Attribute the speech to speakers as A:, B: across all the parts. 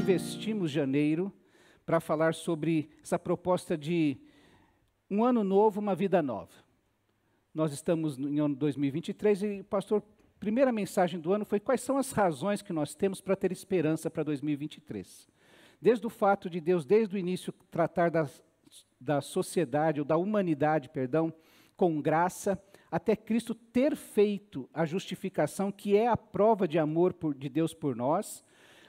A: investimos janeiro para falar sobre essa proposta de um ano novo, uma vida nova. Nós estamos em ano 2023 e, pastor, a primeira mensagem do ano foi quais são as razões que nós temos para ter esperança para 2023. Desde o fato de Deus, desde o início, tratar da sociedade, ou da humanidade, perdão, com graça, até Cristo ter feito a justificação, que é a prova de amor de Deus por nós,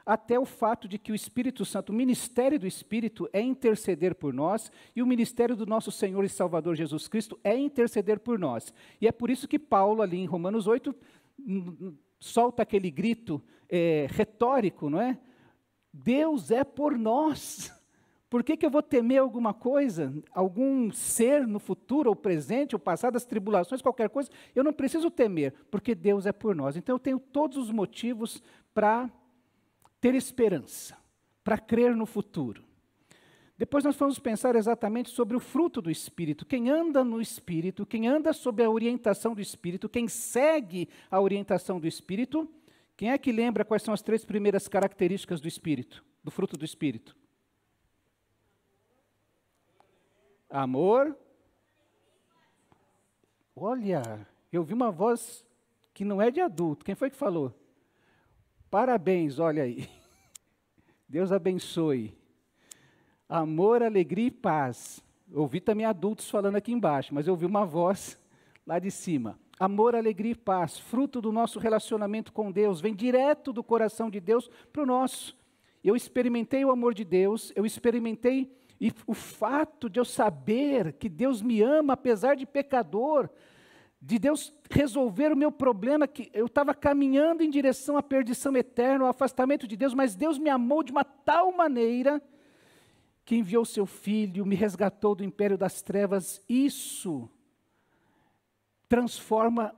A: até o fato de que o Espírito Santo, o ministério do Espírito é interceder por nós, e o ministério do nosso Senhor e Salvador Jesus Cristo é interceder por nós. E é por isso que Paulo, ali em Romanos 8, solta aquele grito retórico, não é? Deus é por nós. Por que eu vou temer alguma coisa, algum ser no futuro, ou presente, ou passado, as tribulações, qualquer coisa? Eu não preciso temer, porque Deus é por nós. Então eu tenho todos os motivos para ter esperança, para crer no futuro. Depois nós vamos pensar exatamente sobre o fruto do Espírito. Quem anda no Espírito, quem anda sob a orientação do Espírito, quem segue a orientação do Espírito, quem é que lembra quais são as 3 primeiras características do Espírito, do fruto do Espírito? Amor. Olha, eu vi uma voz que não é de adulto. Quem foi que falou? Parabéns, olha aí. Deus abençoe. Amor, alegria e paz. Ouvi também adultos falando aqui embaixo, mas eu ouvi uma voz lá de cima. Amor, alegria e paz, fruto do nosso relacionamento com Deus, vem direto do coração de Deus para o nosso. Eu experimentei o amor de Deus, eu experimentei o fato de eu saber que Deus me ama, apesar de pecador, de Deus resolver o meu problema, que eu estava caminhando em direção à perdição eterna, ao afastamento de Deus, mas Deus me amou de uma tal maneira que enviou seu Filho, me resgatou do império das trevas. Isso transforma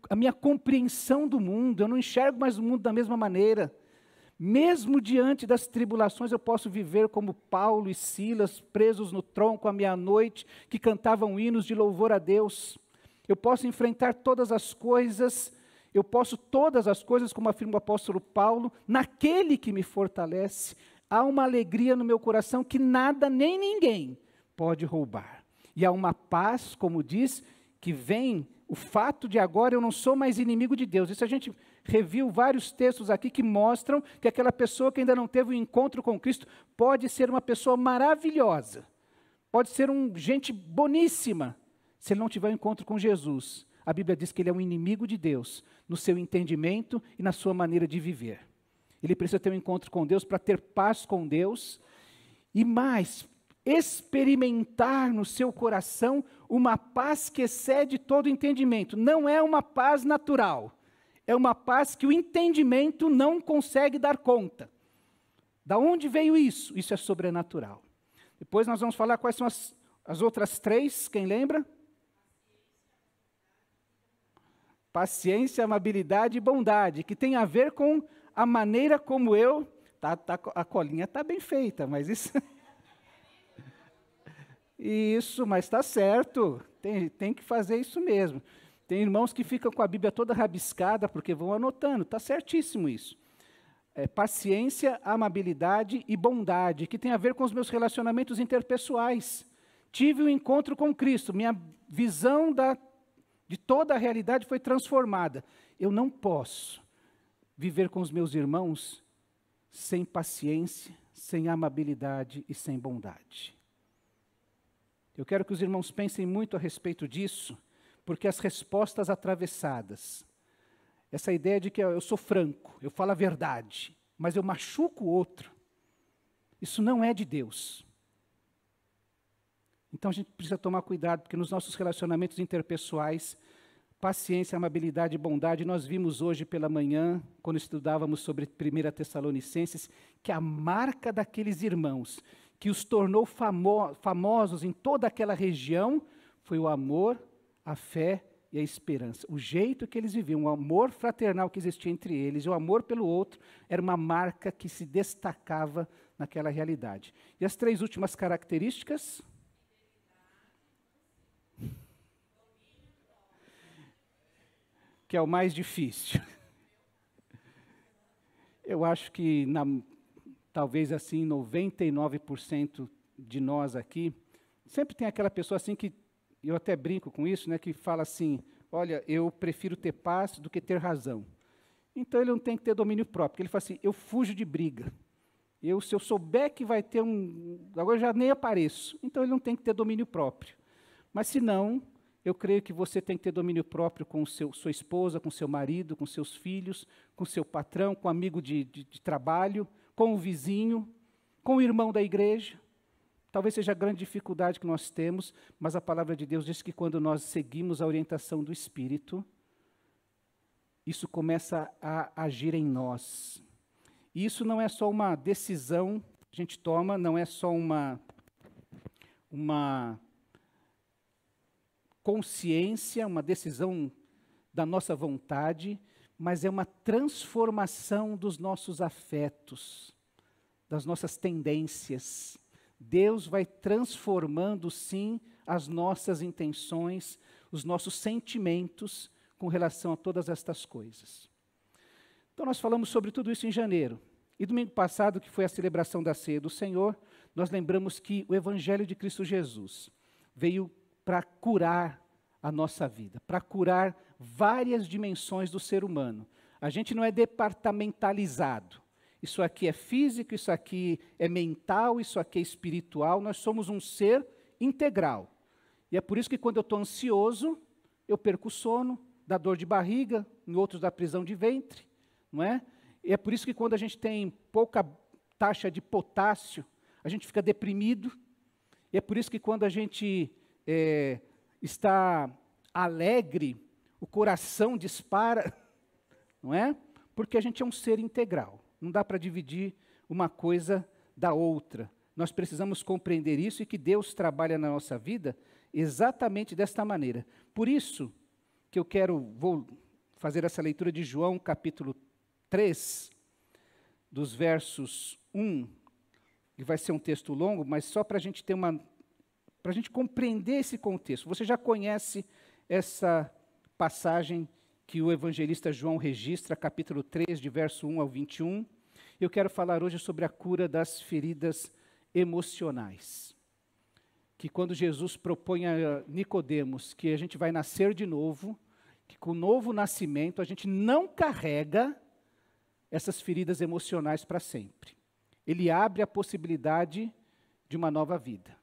A: a minha compreensão do mundo. Eu não enxergo mais o mundo da mesma maneira. Mesmo diante das tribulações, eu posso viver como Paulo e Silas, presos no tronco à meia-noite, que cantavam hinos de louvor a Deus. Eu posso enfrentar todas as coisas, como afirma o apóstolo Paulo, naquele que me fortalece. Há uma alegria no meu coração que nada nem ninguém pode roubar. E há uma paz, como diz, que vem o fato de agora eu não sou mais inimigo de Deus. Isso a gente reviu vários textos aqui que mostram que aquela pessoa que ainda não teve um encontro com Cristo pode ser uma pessoa maravilhosa, pode ser gente boníssima, se ele não tiver um encontro com Jesus. A Bíblia diz que ele é um inimigo de Deus, no seu entendimento e na sua maneira de viver. Ele precisa ter um encontro com Deus para ter paz com Deus, e mais, experimentar no seu coração uma paz que excede todo entendimento. Não é uma paz natural, é uma paz que o entendimento não consegue dar conta. Da onde veio isso? Isso é sobrenatural. Depois nós vamos falar quais são as outras 3, quem lembra? Paciência, amabilidade e bondade, que tem a ver com a maneira como a colinha está bem feita, mas isso... Isso, mas está certo, tem que fazer isso mesmo. Tem irmãos que ficam com a Bíblia toda rabiscada, porque vão anotando, está certíssimo isso. Paciência, amabilidade e bondade, que tem a ver com os meus relacionamentos interpessoais. Tive um encontro com Cristo, minha visão de toda a realidade foi transformada. Eu não posso viver com os meus irmãos sem paciência, sem amabilidade e sem bondade. Eu quero que os irmãos pensem muito a respeito disso, porque as respostas atravessadas, essa ideia de que eu sou franco, eu falo a verdade, mas eu machuco o outro, isso não é de Deus. Então a gente precisa tomar cuidado, porque nos nossos relacionamentos interpessoais, paciência, amabilidade e bondade, nós vimos hoje pela manhã, quando estudávamos sobre 1 Tessalonicenses, que a marca daqueles irmãos, que os tornou famosos em toda aquela região, foi o amor, a fé e a esperança. O jeito que eles viviam, o amor fraternal que existia entre eles, e o amor pelo outro, era uma marca que se destacava naquela realidade. E as 3 últimas características? Que é o mais difícil. Eu acho que talvez assim 99% de nós aqui, sempre tem aquela pessoa assim que, eu até brinco com isso, né, que fala assim, olha, eu prefiro ter paz do que ter razão. Então ele não tem que ter domínio próprio, porque ele fala assim, eu fujo de briga. Se eu souber que vai ter agora eu já nem apareço. Então ele não tem que ter domínio próprio. Mas se não, eu creio que você tem que ter domínio próprio com sua esposa, com seu marido, com seus filhos, com seu patrão, com amigo de trabalho, com o vizinho, com o irmão da igreja. Talvez seja a grande dificuldade que nós temos, mas a palavra de Deus diz que quando nós seguimos a orientação do Espírito, isso começa a agir em nós. E isso não é só uma decisão que a gente toma, não é só uma consciência, uma decisão da nossa vontade, mas é uma transformação dos nossos afetos, das nossas tendências. Deus vai transformando, sim, as nossas intenções, os nossos sentimentos com relação a todas estas coisas. Então, nós falamos sobre tudo isso em janeiro. E domingo passado, que foi a celebração da Ceia do Senhor, nós lembramos que o Evangelho de Cristo Jesus veio para curar a nossa vida, para curar várias dimensões do ser humano. A gente não é departamentalizado. Isso aqui é físico, isso aqui é mental, isso aqui é espiritual. Nós somos um ser integral. E é por isso que quando eu estou ansioso, eu perco o sono, dá dor de barriga, em outros dá prisão de ventre, não é? E é por isso que quando a gente tem pouca taxa de potássio, a gente fica deprimido. E é por isso que quando a gente está alegre, o coração dispara, não é? Porque a gente é um ser integral. Não dá para dividir uma coisa da outra. Nós precisamos compreender isso e que Deus trabalha na nossa vida exatamente desta maneira. Por isso que vou fazer essa leitura de João, capítulo 3, dos versos 1, que vai ser um texto longo, mas só para a gente ter para a gente compreender esse contexto. Você já conhece essa passagem que o evangelista João registra, capítulo 3, de verso 1 ao 21. Eu quero falar hoje sobre a cura das feridas emocionais. Que quando Jesus propõe a Nicodemos que a gente vai nascer de novo, que com o novo nascimento a gente não carrega essas feridas emocionais para sempre. Ele abre a possibilidade de uma nova vida.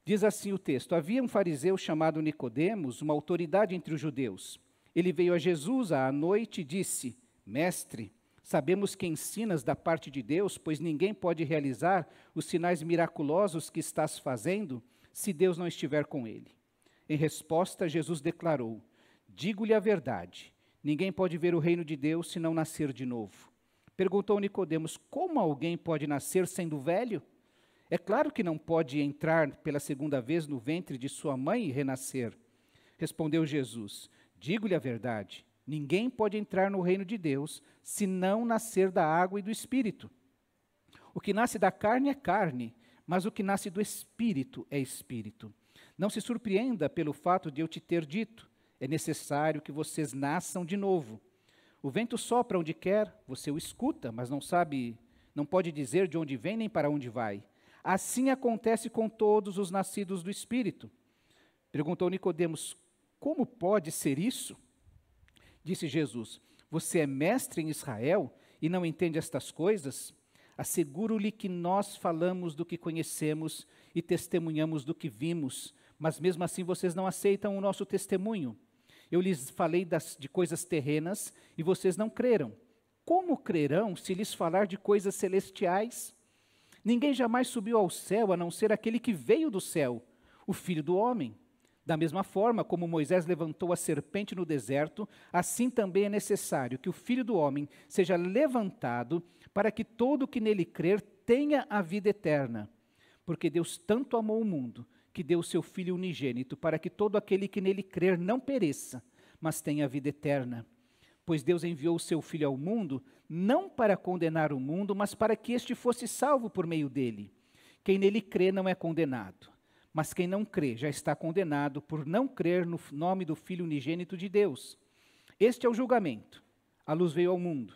A: Diz assim o texto: havia um fariseu chamado Nicodemos, uma autoridade entre os judeus. Ele veio a Jesus à noite e disse: Mestre, sabemos que ensinas da parte de Deus, pois ninguém pode realizar os sinais miraculosos que estás fazendo, se Deus não estiver com ele. Em resposta, Jesus declarou: digo-lhe a verdade, ninguém pode ver o reino de Deus se não nascer de novo. Perguntou Nicodemos: como alguém pode nascer sendo velho? É claro que não pode entrar pela segunda vez no ventre de sua mãe e renascer. Respondeu Jesus: digo-lhe a verdade, ninguém pode entrar no reino de Deus se não nascer da água e do Espírito. O que nasce da carne é carne, mas o que nasce do Espírito é Espírito. Não se surpreenda pelo fato de eu te ter dito: é necessário que vocês nasçam de novo. O vento sopra onde quer, você o escuta, mas não pode dizer de onde vem nem para onde vai. Assim acontece com todos os nascidos do Espírito. Perguntou Nicodemos: como pode ser isso? Disse Jesus: você é mestre em Israel e não entende estas coisas? Asseguro-lhe que nós falamos do que conhecemos e testemunhamos do que vimos, mas mesmo assim vocês não aceitam o nosso testemunho. Eu lhes falei de coisas terrenas e vocês não creram. Como crerão se lhes falar de coisas celestiais? Ninguém jamais subiu ao céu a não ser aquele que veio do céu, o Filho do Homem. Da mesma forma como Moisés levantou a serpente no deserto, assim também é necessário que o Filho do Homem seja levantado para que todo o que nele crer tenha a vida eterna. Porque Deus tanto amou o mundo que deu o seu Filho unigênito para que todo aquele que nele crer não pereça, mas tenha a vida eterna. Pois Deus enviou o seu Filho ao mundo, não para condenar o mundo, mas para que este fosse salvo por meio dele. Quem nele crê não é condenado, mas quem não crê já está condenado por não crer no nome do Filho unigênito de Deus. Este é o julgamento. A luz veio ao mundo,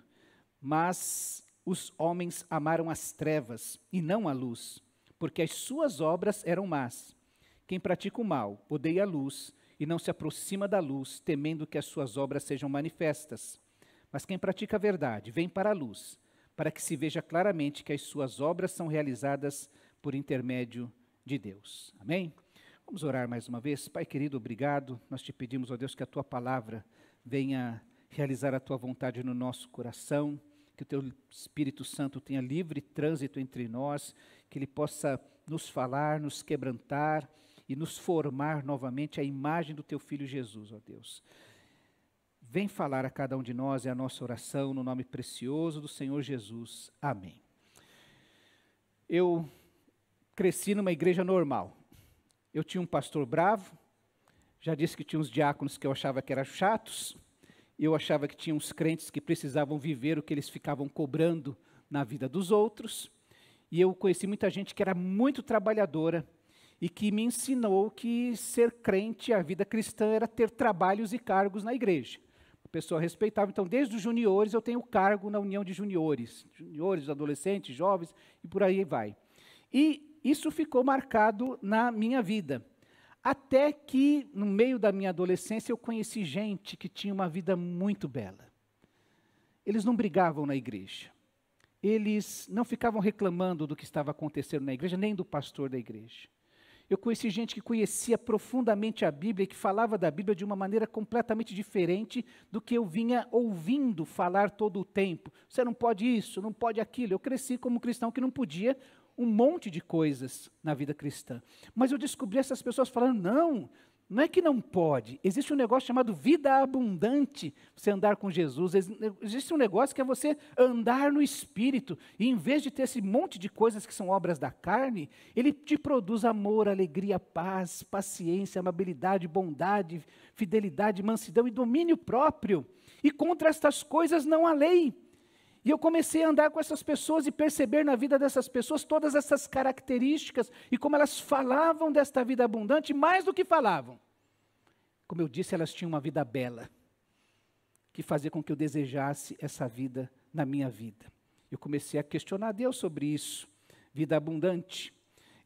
A: mas os homens amaram as trevas e não a luz, porque as suas obras eram más. Quem pratica o mal odeia a luz e não se aproxima da luz, temendo que as suas obras sejam manifestas. Mas quem pratica a verdade vem para a luz, para que se veja claramente que as suas obras são realizadas por intermédio de Deus. Amém? Vamos orar mais uma vez. Pai querido, obrigado. Nós te pedimos, ó Deus, que a tua palavra venha realizar a tua vontade no nosso coração, que o teu Espírito Santo tenha livre trânsito entre nós, que ele possa nos falar, nos quebrantar e nos formar novamente a imagem do teu Filho Jesus, ó Deus. Vem falar a cada um de nós, é a nossa oração, no nome precioso do Senhor Jesus. Amém. Eu cresci numa igreja normal. Eu tinha um pastor bravo, já disse que tinha uns diáconos que eu achava que eram chatos, eu achava que tinha uns crentes que precisavam viver o que eles ficavam cobrando na vida dos outros, e eu conheci muita gente que era muito trabalhadora e que me ensinou que ser crente, a vida cristã, era ter trabalhos e cargos na igreja. A pessoa respeitava. Então, desde os juniores, eu tenho cargo na união de juniores, adolescentes, jovens, e por aí vai. E isso ficou marcado na minha vida. Até que, no meio da minha adolescência, eu conheci gente que tinha uma vida muito bela. Eles não brigavam na igreja. Eles não ficavam reclamando do que estava acontecendo na igreja, nem do pastor da igreja. Eu conheci gente que conhecia profundamente a Bíblia e que falava da Bíblia de uma maneira completamente diferente do que eu vinha ouvindo falar todo o tempo. Você não pode isso, não pode aquilo. Eu cresci como cristão que não podia um monte de coisas na vida cristã. Mas eu descobri essas pessoas falando, não é que não pode. Existe um negócio chamado vida abundante, você andar com Jesus. Existe um negócio que é você andar no Espírito. E em vez de ter esse monte de coisas que são obras da carne, ele te produz amor, alegria, paz, paciência, amabilidade, bondade, fidelidade, mansidão e domínio próprio. E contra estas coisas não há lei. E eu comecei a andar com essas pessoas e perceber na vida dessas pessoas todas essas características e como elas falavam desta vida abundante, mais do que falavam. Como eu disse, elas tinham uma vida bela, que fazia com que eu desejasse essa vida na minha vida. Eu comecei a questionar Deus sobre isso, vida abundante.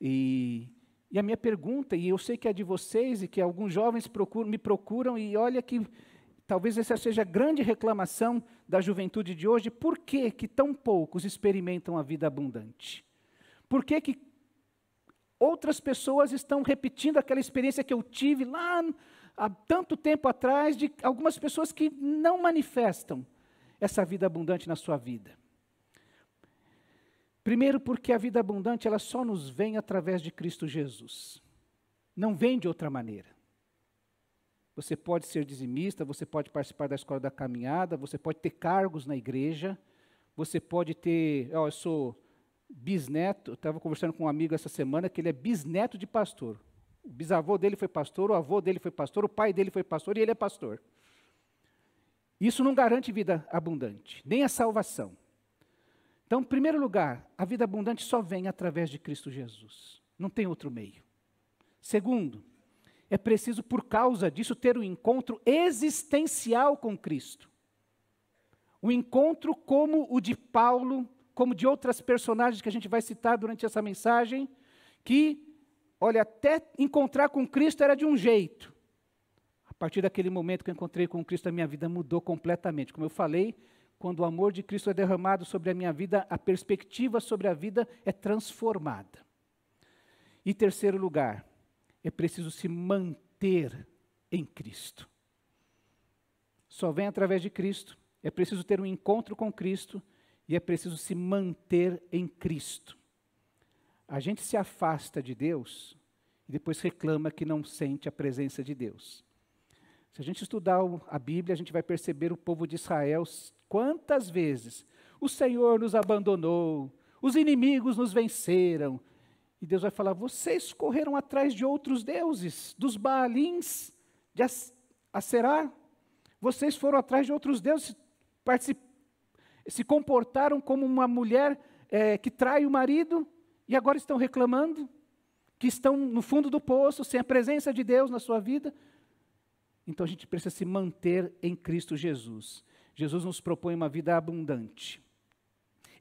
A: E a minha pergunta, e eu sei que é de vocês, e que alguns jovens me procuram, e olha que talvez essa seja a grande reclamação da juventude de hoje. Por que que tão poucos experimentam a vida abundante? Por que que outras pessoas estão repetindo aquela experiência que eu tive lá há tanto tempo atrás, de algumas pessoas que não manifestam essa vida abundante na sua vida? Primeiro, porque a vida abundante ela só nos vem através de Cristo Jesus. Não vem de outra maneira. Você pode ser dizimista, você pode participar da escola da caminhada, você pode ter cargos na igreja, você pode ter, eu sou bisneto, estava conversando com um amigo essa semana que ele é bisneto de pastor. O bisavô dele foi pastor, o avô dele foi pastor, o pai dele foi pastor e ele é pastor. Isso não garante vida abundante, nem a salvação. Então, em primeiro lugar, a vida abundante só vem através de Cristo Jesus. Não tem outro meio. Segundo, é preciso, por causa disso, ter um encontro existencial com Cristo. Um encontro como o de Paulo, como de outras personagens que a gente vai citar durante essa mensagem, que, olha, até encontrar com Cristo era de um jeito. A partir daquele momento que eu encontrei com Cristo, a minha vida mudou completamente. Como eu falei, quando o amor de Cristo é derramado sobre a minha vida, a perspectiva sobre a vida é transformada. E terceiro lugar, é preciso se manter em Cristo. Só vem através de Cristo, é preciso ter um encontro com Cristo e é preciso se manter em Cristo. A gente se afasta de Deus e depois reclama que não sente a presença de Deus. Se a gente estudar a Bíblia, a gente vai perceber o povo de Israel, quantas vezes o Senhor nos abandonou, os inimigos nos venceram. E Deus vai falar, vocês correram atrás de outros deuses, dos Baalins, de Aserá. Vocês foram atrás de outros deuses, se comportaram como uma mulher que trai o marido, e agora estão reclamando, que estão no fundo do poço, sem a presença de Deus na sua vida. Então a gente precisa se manter em Cristo Jesus. Jesus nos propõe uma vida abundante.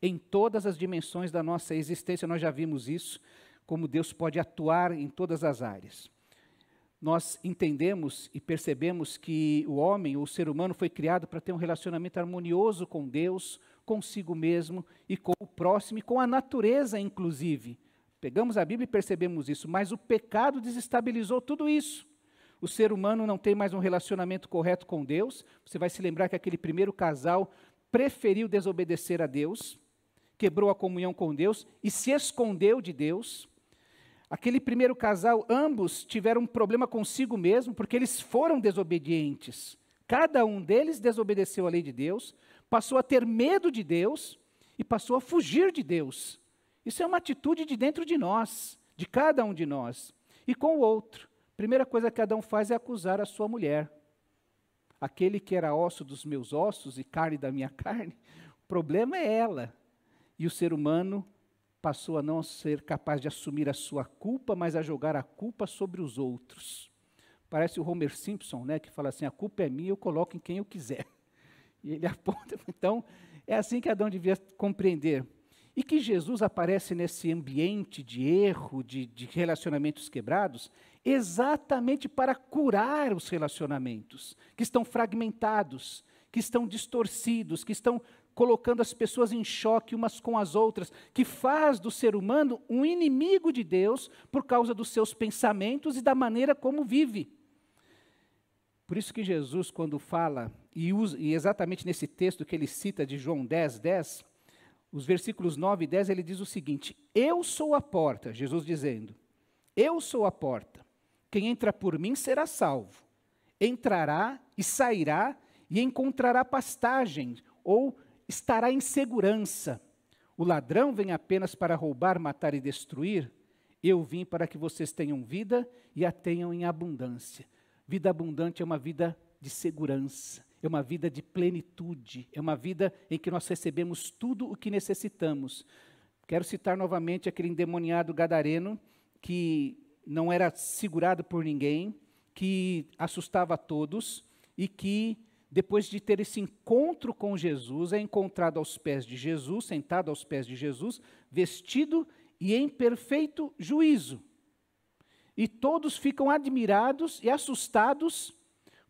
A: em todas as dimensões da nossa existência. Nós já vimos isso, como Deus pode atuar em todas as áreas. Nós entendemos e percebemos que o homem, o ser humano, foi criado para ter um relacionamento harmonioso com Deus, consigo mesmo e com o próximo e com a natureza, inclusive. Pegamos a Bíblia e percebemos isso, mas o pecado desestabilizou tudo isso. O ser humano não tem mais um relacionamento correto com Deus. Você vai se lembrar que aquele primeiro casal preferiu desobedecer a Deus, quebrou a comunhão com Deus e se escondeu de Deus. Aquele primeiro casal, ambos tiveram um problema consigo mesmo, porque eles foram desobedientes. Cada um deles desobedeceu a lei de Deus, passou a ter medo de Deus e passou a fugir de Deus. Isso é uma atitude de dentro de nós, de cada um de nós. E com o outro, a primeira coisa que Adão faz é acusar a sua mulher. Aquele que era osso dos meus ossos e carne da minha carne, o problema é ela. E o ser humano passou a não ser capaz de assumir a sua culpa, mas a jogar a culpa sobre os outros. Parece o Homer Simpson, né, que fala assim, a culpa é minha, eu coloco em quem eu quiser. E ele aponta, então, é assim que Adão devia compreender. E que Jesus aparece nesse ambiente de erro, de relacionamentos quebrados, exatamente para curar os relacionamentos, que estão fragmentados, que estão distorcidos, que estão colocando as pessoas em choque umas com as outras, que faz do ser humano um inimigo de Deus por causa dos seus pensamentos e da maneira como vive. Por isso que Jesus, quando fala, e exatamente nesse texto que ele cita de João 10, os versículos 9 e 10, ele diz o seguinte, eu sou a porta, Jesus dizendo, eu sou a porta, quem entra por mim será salvo, entrará e sairá e encontrará pastagem, ou estará em segurança. O ladrão vem apenas para roubar, matar e destruir. Eu vim para que vocês tenham vida e a tenham em abundância. Vida abundante é uma vida de segurança, é uma vida de plenitude, é uma vida em que nós recebemos tudo o que necessitamos. Quero citar novamente aquele endemoniado gadareno que não era segurado por ninguém, que assustava a todos e que depois de ter esse encontro com Jesus, é encontrado aos pés de Jesus, sentado aos pés de Jesus, vestido e em perfeito juízo. E todos ficam admirados e assustados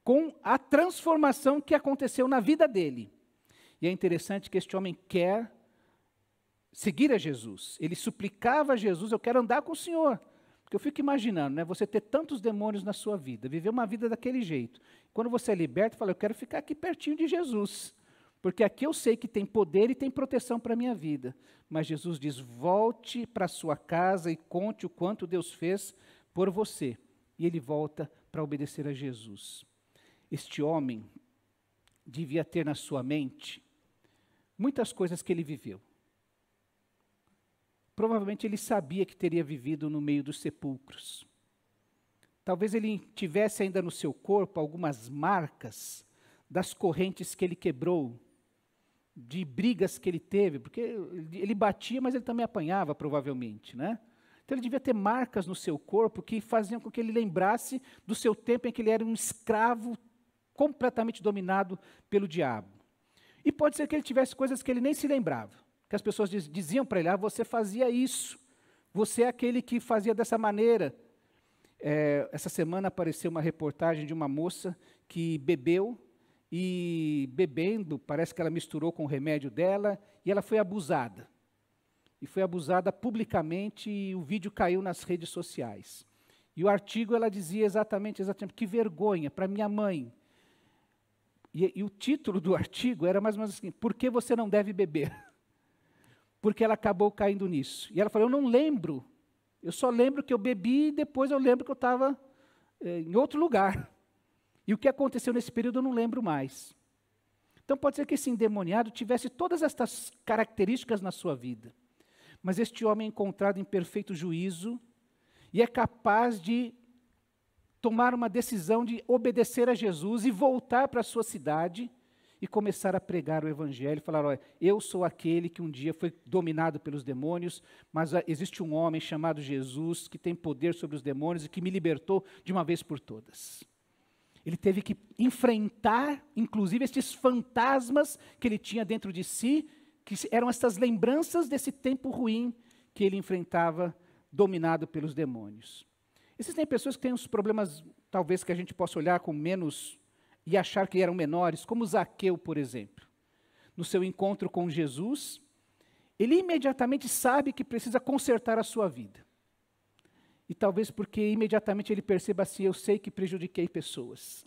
A: com a transformação que aconteceu na vida dele. E é interessante que este homem quer seguir a Jesus. Ele suplicava a Jesus, eu quero andar com o Senhor. Porque eu fico imaginando, né, você ter tantos demônios na sua vida, viver uma vida daquele jeito. Quando você é liberto, fala, eu quero ficar aqui pertinho de Jesus. Porque aqui eu sei que tem poder e tem proteção para a minha vida. Mas Jesus diz, volte para a sua casa e conte o quanto Deus fez por você. E ele volta para obedecer a Jesus. Este homem devia ter na sua mente muitas coisas que ele viveu. Provavelmente ele sabia que teria vivido no meio dos sepulcros. Talvez ele tivesse ainda no seu corpo algumas marcas das correntes que ele quebrou, de brigas que ele teve, porque ele batia, mas ele também apanhava, provavelmente, né? Então ele devia ter marcas no seu corpo que faziam com que ele lembrasse do seu tempo em que ele era um escravo completamente dominado pelo diabo. E pode ser que ele tivesse coisas que ele nem se lembrava. Que as pessoas diziam para ele, você fazia isso, você é aquele que fazia dessa maneira. Essa semana apareceu uma reportagem de uma moça que bebeu, e bebendo, parece que ela misturou com o remédio dela, e ela foi abusada. E foi abusada publicamente, e o vídeo caiu nas redes sociais. E o artigo, ela dizia exatamente, que vergonha para minha mãe. E o título do artigo era mais ou menos assim, por que você não deve beber? Porque ela acabou caindo nisso. E ela falou, eu não lembro, eu só lembro que eu bebi e depois eu lembro que eu estava em outro lugar. E o que aconteceu nesse período eu não lembro mais. Então pode ser que esse endemoniado tivesse todas estas características na sua vida. Mas este homem é encontrado em perfeito juízo e é capaz de tomar uma decisão de obedecer a Jesus e voltar para a sua cidade e começar a pregar o evangelho, falar, olha, eu sou aquele que um dia foi dominado pelos demônios, mas existe um homem chamado Jesus que tem poder sobre os demônios e que me libertou de uma vez por todas. Ele teve que enfrentar, inclusive, esses fantasmas que ele tinha dentro de si, que eram essas lembranças desse tempo ruim que ele enfrentava, dominado pelos demônios. Existem pessoas que têm uns problemas, talvez que a gente possa olhar com menos e achar que eram menores, como Zaqueu, por exemplo. No seu encontro com Jesus, ele imediatamente sabe que precisa consertar a sua vida. E talvez porque imediatamente ele perceba assim, eu sei que prejudiquei pessoas.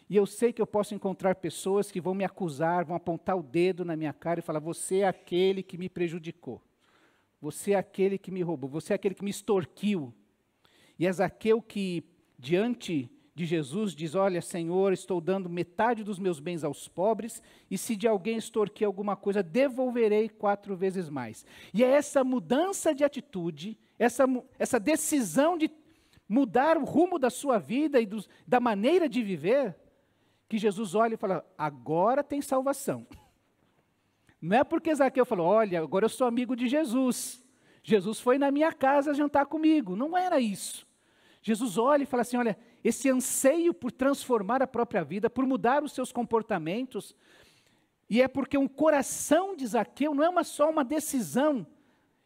A: E eu sei que eu posso encontrar pessoas que vão me acusar, vão apontar o dedo na minha cara e falar, você é aquele que me prejudicou. Você é aquele que me roubou, você é aquele que me extorquiu. E é Zaqueu que, diante de Jesus, diz, olha, Senhor, estou dando metade dos meus bens aos pobres, e se de alguém extorquir alguma coisa, devolverei 4 vezes mais. E é essa mudança de atitude, essa decisão de mudar o rumo da sua vida e da maneira de viver, que Jesus olha e fala, agora tem salvação. Não é porque Zaqueu falou, olha, agora eu sou amigo de Jesus. Jesus foi na minha casa jantar comigo. Não era isso. Jesus olha e fala assim, olha, esse anseio por transformar a própria vida, por mudar os seus comportamentos, e é porque o coração de Zaqueu não é só uma decisão,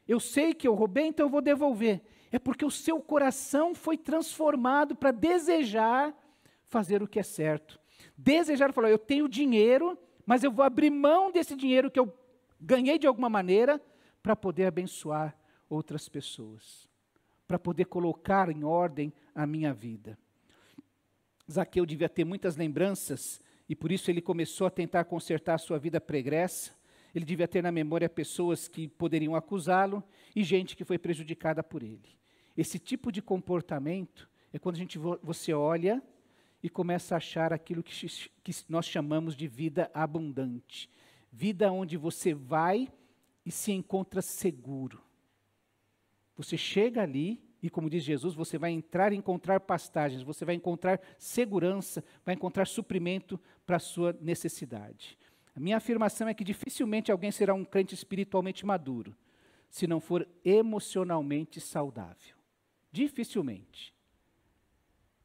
A: eu sei que eu roubei, então eu vou devolver. É porque o seu coração foi transformado para desejar fazer o que é certo. Desejar, falar, eu tenho dinheiro, mas eu vou abrir mão desse dinheiro que eu ganhei de alguma maneira para poder abençoar outras pessoas, para poder colocar em ordem a minha vida. Zaqueu devia ter muitas lembranças e por isso ele começou a tentar consertar a sua vida pregressa. Ele devia ter na memória pessoas que poderiam acusá-lo e gente que foi prejudicada por ele. Esse tipo de comportamento é quando você olha e começa a achar aquilo que nós chamamos de vida abundante. Vida onde você vai e se encontra seguro. Você chega ali e, como diz Jesus, você vai entrar e encontrar pastagens, você vai encontrar segurança, vai encontrar suprimento para a sua necessidade. A minha afirmação é que dificilmente alguém será um crente espiritualmente maduro, se não for emocionalmente saudável. Dificilmente.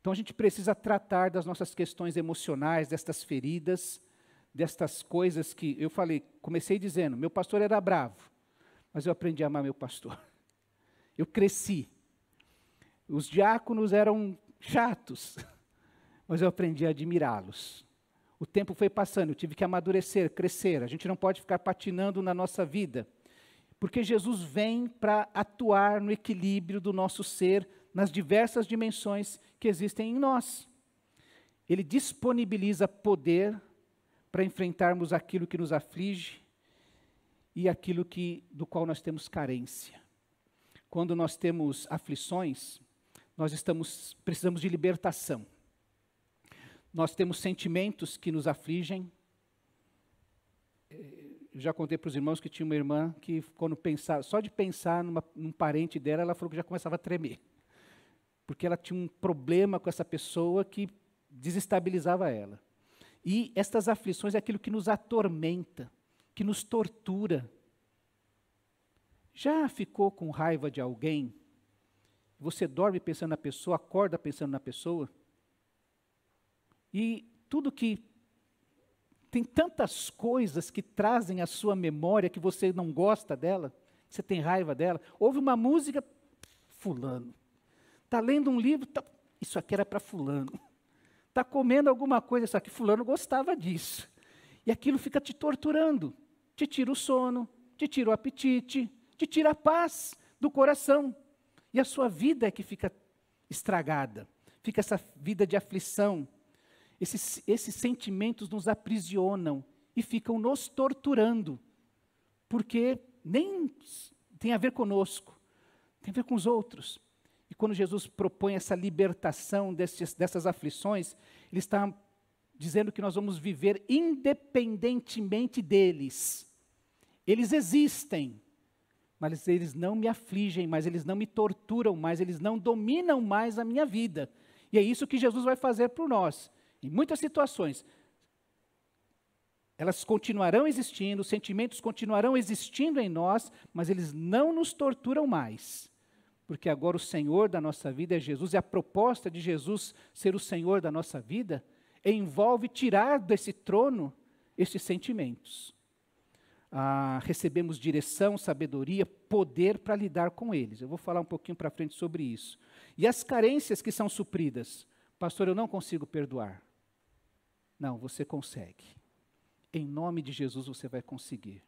A: Então a gente precisa tratar das nossas questões emocionais, destas feridas, destas coisas que eu falei, comecei dizendo, meu pastor era bravo, mas eu aprendi a amar meu pastor. Eu cresci. Os diáconos eram chatos, mas eu aprendi a admirá-los. O tempo foi passando, eu tive que amadurecer, crescer. A gente não pode ficar patinando na nossa vida, porque Jesus vem para atuar no equilíbrio do nosso ser, nas diversas dimensões que existem em nós. Ele disponibiliza poder para enfrentarmos aquilo que nos aflige e aquilo do qual nós temos carência. Quando nós temos aflições, nós precisamos de libertação. Nós temos sentimentos que nos afligem. Eu já contei para os irmãos que tinha uma irmã que, quando pensava, só de pensar num parente dela, ela falou que já começava a tremer. Porque ela tinha um problema com essa pessoa que desestabilizava ela. E estas aflições é aquilo que nos atormenta, que nos tortura. Já ficou com raiva de alguém? Você dorme pensando na pessoa, acorda pensando na pessoa? E tudo que... Tem tantas coisas que trazem à sua memória que você não gosta dela, que você tem raiva dela. Ouve uma música, fulano. Está lendo um livro, isso aqui era para fulano. Está comendo alguma coisa, isso aqui fulano gostava disso. E aquilo fica te torturando. Te tira o sono, te tira o apetite, te tira a paz do coração. E a sua vida é que fica estragada. Fica essa vida de aflição. Esses sentimentos nos aprisionam e ficam nos torturando. Porque nem tem a ver conosco, tem a ver com os outros. E quando Jesus propõe essa libertação dessas aflições, Ele está dizendo que nós vamos viver independentemente deles. Eles existem, mas eles não me afligem mais, eles não me torturam mais, eles não dominam mais a minha vida. E é isso que Jesus vai fazer por nós. Em muitas situações, elas continuarão existindo, os sentimentos continuarão existindo em nós, mas eles não nos torturam mais. Porque agora o Senhor da nossa vida é Jesus, e a proposta de Jesus ser o Senhor da nossa vida envolve tirar desse trono esses sentimentos. recebemos direção, sabedoria, poder para lidar com eles. Eu vou falar um pouquinho para frente sobre isso. E as carências que são supridas. Pastor, eu não consigo perdoar. Não, você consegue. Em nome de Jesus você vai conseguir.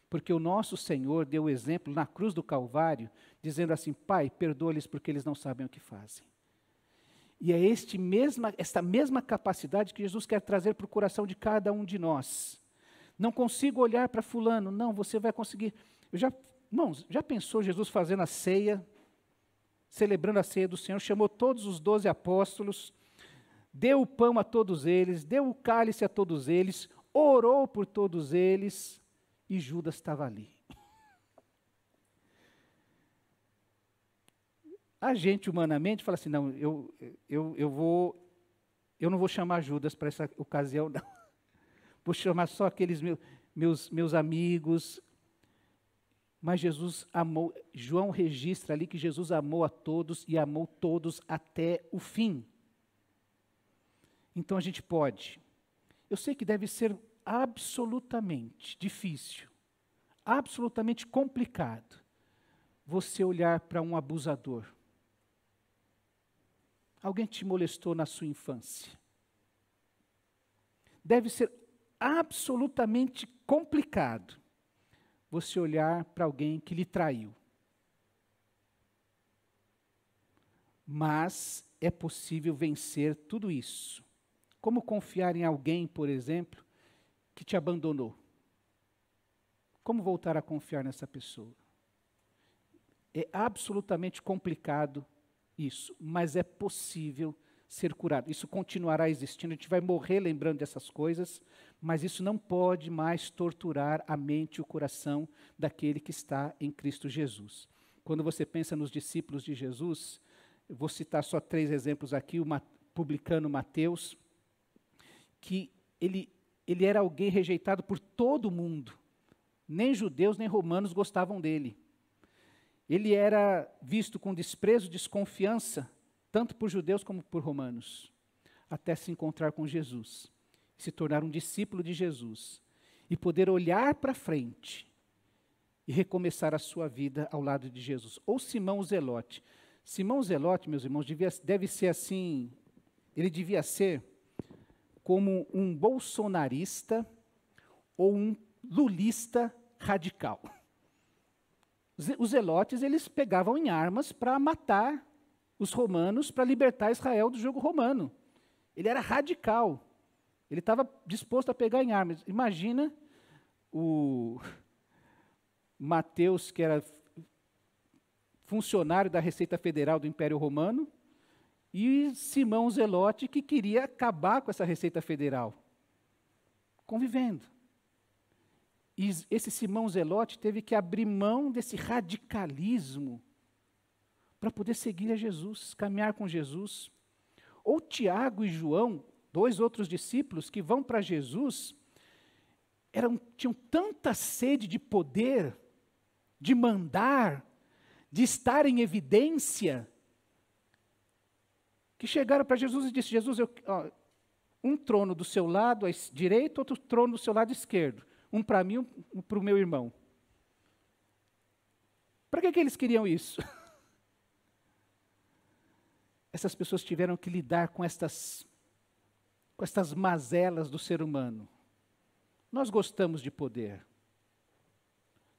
A: Porque o nosso Senhor deu o exemplo na cruz do Calvário, dizendo assim, Pai, perdoa-lhes porque eles não sabem o que fazem. E é esta mesma capacidade que Jesus quer trazer para o coração de cada um de nós. Não consigo olhar para fulano. Não, você vai conseguir. Irmãos, já pensou Jesus fazendo a ceia, celebrando a ceia do Senhor, chamou todos os 12 apóstolos, deu o pão a todos eles, deu o cálice a todos eles, orou por todos eles, e Judas estava ali. A gente, humanamente, fala assim, não, eu não vou chamar Judas para essa ocasião, não. Vou chamar só aqueles meus amigos. Mas Jesus amou, João registra ali que Jesus amou a todos e amou todos até o fim. Então a gente pode. Eu sei que deve ser absolutamente difícil, absolutamente complicado, você olhar para um abusador. Alguém te molestou na sua infância. Deve ser absolutamente complicado você olhar para alguém que lhe traiu. Mas é possível vencer tudo isso. Como confiar em alguém, por exemplo, que te abandonou? Como voltar a confiar nessa pessoa? É absolutamente complicado isso, mas é possível ser curado. Isso continuará existindo, a gente vai morrer lembrando dessas coisas, mas isso não pode mais torturar a mente e o coração daquele que está em Cristo Jesus. Quando você pensa nos discípulos de Jesus, eu vou citar só 3 exemplos aqui, o publicano Mateus, que ele era alguém rejeitado por todo mundo. Nem judeus, nem romanos gostavam dele. Ele era visto com desprezo, desconfiança, tanto por judeus como por romanos, até se encontrar com Jesus, se tornar um discípulo de Jesus, e poder olhar para frente e recomeçar a sua vida ao lado de Jesus. Ou Simão Zelote. Simão Zelote, meus irmãos, deve ser assim, ele devia ser como um bolsonarista ou um lulista radical. Os zelotes, eles pegavam em armas para matar os romanos, para libertar Israel do jugo romano. Ele era radical. Ele estava disposto a pegar em armas. Imagina o Mateus, que era funcionário da Receita Federal do Império Romano, e Simão Zelote, que queria acabar com essa Receita Federal, convivendo. E esse Simão Zelote teve que abrir mão desse radicalismo para poder seguir a Jesus, caminhar com Jesus. Ou Tiago e João, 2 outros discípulos que vão para Jesus, tinham tanta sede de poder, de mandar, de estar em evidência, que chegaram para Jesus e disseram, Jesus, um trono do seu lado direito, outro trono do seu lado esquerdo. Um para mim, um para o meu irmão. Para que eles queriam isso? Essas pessoas tiveram que lidar com estas mazelas do ser humano. Nós gostamos de poder.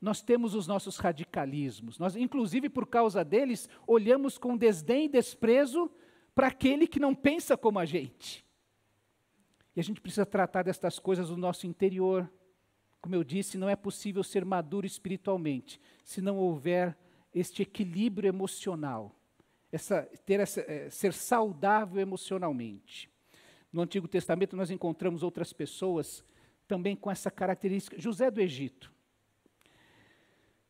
A: Nós temos os nossos radicalismos. Nós, inclusive, por causa deles, olhamos com desdém e desprezo para aquele que não pensa como a gente. E a gente precisa tratar destas coisas no nosso interior. Como eu disse, não é possível ser maduro espiritualmente se não houver este equilíbrio emocional, ser saudável emocionalmente. No Antigo Testamento nós encontramos outras pessoas também com essa característica. José do Egito.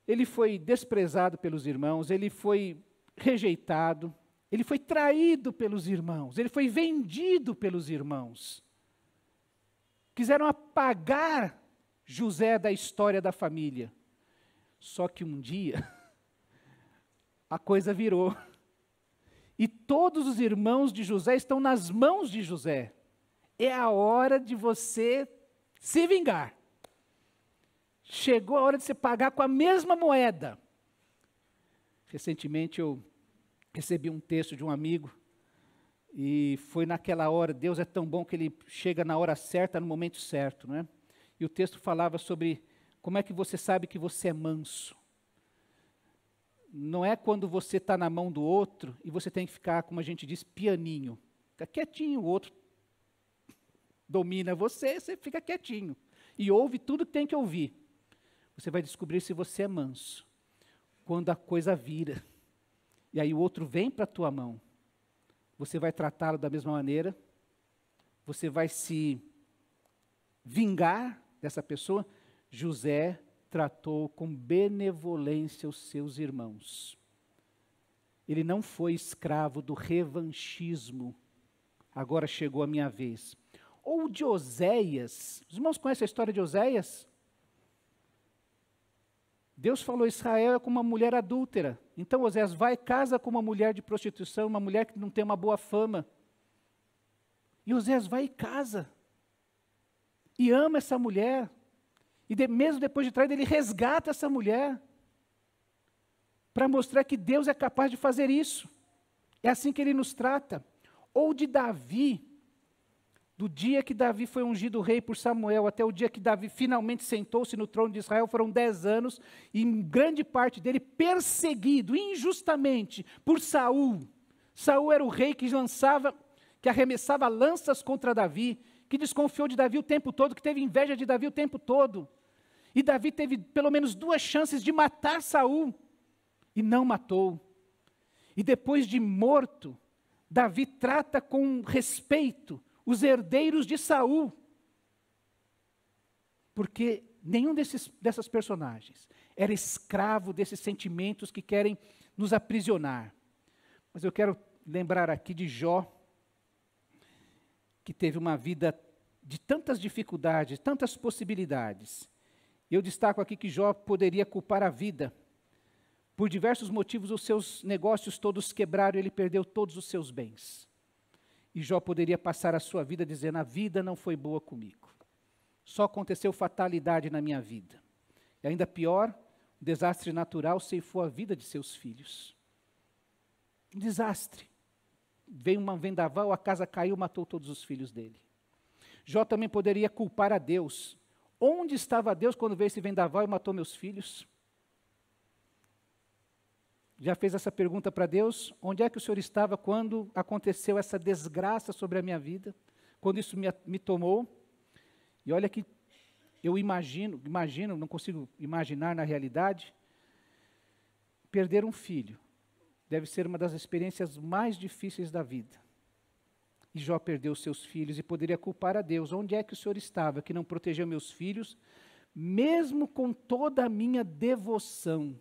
A: Ele foi desprezado pelos irmãos, ele foi rejeitado, ele foi traído pelos irmãos, ele foi vendido pelos irmãos. Quiseram apagar José da história da família. Só que um dia, a coisa virou. E todos os irmãos de José estão nas mãos de José. É a hora de você se vingar. Chegou a hora de você pagar com a mesma moeda. Recentemente eu recebi um texto de um amigo, e foi naquela hora, Deus é tão bom que Ele chega na hora certa, no momento certo, não é? E o texto falava sobre como é que você sabe que você é manso. Não é quando você está na mão do outro e você tem que ficar, como a gente diz, pianinho. Fica quietinho, o outro domina você, você fica quietinho. E ouve tudo que tem que ouvir. Você vai descobrir se você é manso. Quando a coisa vira, e aí o outro vem para a tua mão, você vai tratá-lo da mesma maneira, você vai se vingar dessa pessoa. José tratou com benevolência os seus irmãos. Ele não foi escravo do revanchismo. Agora chegou a minha vez. Ou de Oséias. Os irmãos conhecem a história de Oséias? Deus falou: Israel é como uma mulher adúltera. Então Oséias vai e casa com uma mulher de prostituição, uma mulher que não tem uma boa fama. E Oséias vai e casa. E ama essa mulher. E mesmo depois de traído, ele resgata essa mulher. Para mostrar que Deus é capaz de fazer isso. É assim que Ele nos trata. Ou de Davi. Do dia que Davi foi ungido rei por Samuel, até o dia que Davi finalmente sentou-se no trono de Israel, foram 10 anos, e em grande parte dele perseguido, injustamente, por Saul. Saul era o rei que arremessava lanças contra Davi, que desconfiou de Davi o tempo todo, que teve inveja de Davi o tempo todo. E Davi teve pelo menos 2 chances de matar Saul, e não matou. E depois de morto, Davi trata com respeito os herdeiros de Saul, porque nenhum dessas personagens era escravo desses sentimentos que querem nos aprisionar. Mas eu quero lembrar aqui de Jó, que teve uma vida de tantas dificuldades, tantas possibilidades. Eu destaco aqui que Jó poderia culpar a vida. Por diversos motivos, os seus negócios todos quebraram e ele perdeu todos os seus bens. E Jó poderia passar a sua vida dizendo: a vida não foi boa comigo. Só aconteceu fatalidade na minha vida. E ainda pior, um desastre natural ceifou a vida de seus filhos. Um desastre. Veio uma vendaval, a casa caiu, matou todos os filhos dele. Jó também poderia culpar a Deus. Onde estava Deus quando veio esse vendaval e matou meus filhos? Já fez essa pergunta para Deus? Onde é que o Senhor estava quando aconteceu essa desgraça sobre a minha vida? Quando isso me tomou? E olha que eu imagino, não consigo imaginar na realidade, perder um filho deve ser uma das experiências mais difíceis da vida. E Jó perdeu seus filhos e poderia culpar a Deus. Onde é que o Senhor estava que não protegeu meus filhos, mesmo com toda a minha devoção?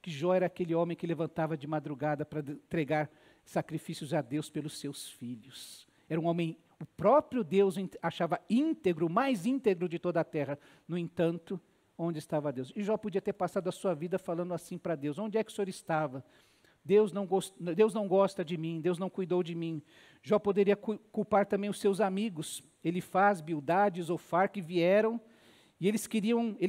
A: Que Jó era aquele homem que levantava de madrugada para entregar sacrifícios a Deus pelos seus filhos. Era um homem, o próprio Deus achava íntegro, o mais íntegro de toda a terra. No entanto, onde estava Deus? E Jó podia ter passado a sua vida falando assim para Deus: onde é que o Senhor estava? Deus não gosta de mim, Deus não cuidou de mim. Jó poderia culpar também os seus amigos, Elifaz, Bildade, Zofar, que vieram, e eles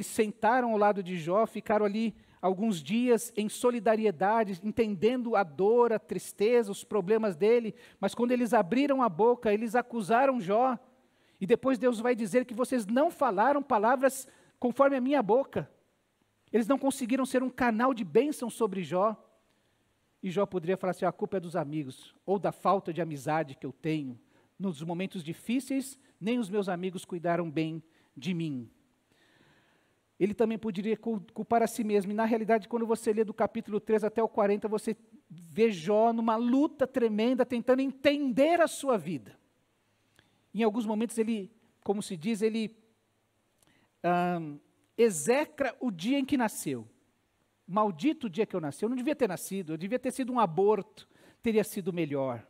A: sentaram ao lado de Jó, ficaram ali alguns dias em solidariedade, entendendo a dor, a tristeza, os problemas dele, mas quando eles abriram a boca, eles acusaram Jó, e depois Deus vai dizer que vocês não falaram palavras conforme a minha boca. Eles não conseguiram ser um canal de bênção sobre Jó. E Jó poderia falar assim: a culpa é dos amigos, ou da falta de amizade que eu tenho. Nos momentos difíceis, nem os meus amigos cuidaram bem de mim. Ele também poderia culpar a si mesmo. E na realidade, quando você lê do capítulo 3 até o 40, você vê Jó numa luta tremenda, tentando entender a sua vida. Em alguns momentos ele, como se diz, ele execra o dia em que nasceu. Maldito o dia que eu nasci, eu não devia ter nascido, eu devia ter sido um aborto, teria sido melhor.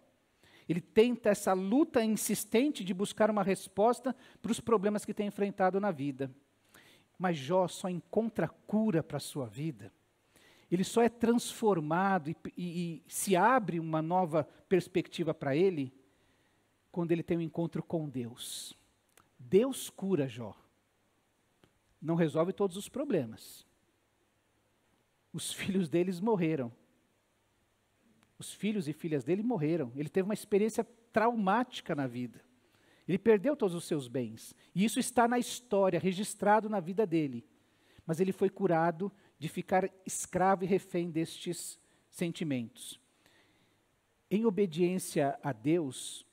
A: Ele tenta essa luta insistente de buscar uma resposta para os problemas que tem enfrentado na vida. Mas Jó só encontra cura para a sua vida. Ele só é transformado e se abre uma nova perspectiva para ele quando ele tem um encontro com Deus. Deus cura Jó. não resolve todos os problemas. Os filhos deles morreram. Os filhos e filhas dele morreram. Ele teve uma experiência traumática na vida. Ele perdeu todos os seus bens. E isso está na história, registrado na vida dele. Mas ele foi curado de ficar escravo e refém destes sentimentos. Em obediência a Deus,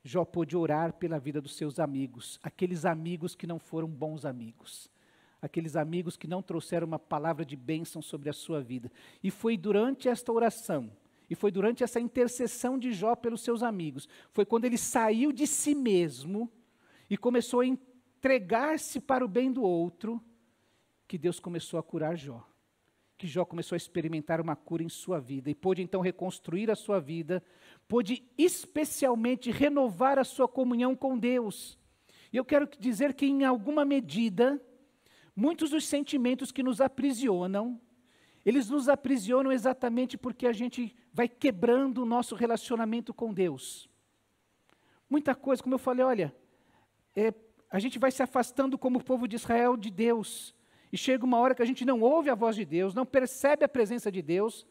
A: Jó pôde orar pela vida dos seus amigos, aqueles amigos que não foram bons amigos, aqueles amigos que não trouxeram uma palavra de bênção sobre a sua vida. E foi durante esta oração, e foi durante essa intercessão de Jó pelos seus amigos, foi quando ele saiu de si mesmo e começou a entregar-se para o bem do outro, que Deus começou a curar Jó. Que Jó começou a experimentar uma cura em sua vida e pôde então reconstruir a sua vida, pôde especialmente renovar a sua comunhão com Deus. E eu quero dizer que em alguma medida, muitos dos sentimentos que nos aprisionam, eles nos aprisionam exatamente porque a gente vai quebrando o nosso relacionamento com Deus. Muita coisa, como eu falei, olha, a gente vai se afastando como o povo de Israel de Deus. E chega uma hora que a gente não ouve a voz de Deus, não percebe a presença de Deus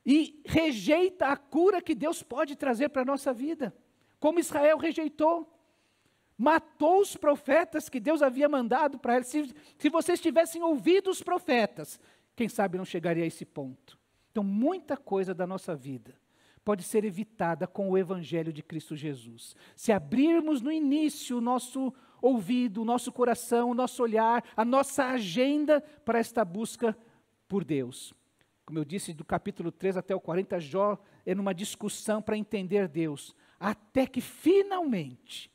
A: e rejeita a cura que Deus pode trazer para a nossa vida. Como Israel rejeitou, matou os profetas que Deus havia mandado para eles. Se vocês tivessem ouvido os profetas, quem sabe não chegaria a esse ponto. Então, muita coisa da nossa vida pode ser evitada com o Evangelho de Cristo Jesus. Se abrirmos no início o nosso ouvido, o nosso coração, o nosso olhar, a nossa agenda para esta busca por Deus. Como eu disse, do capítulo 3 até o 40, Jó é numa discussão para entender Deus, até que finalmente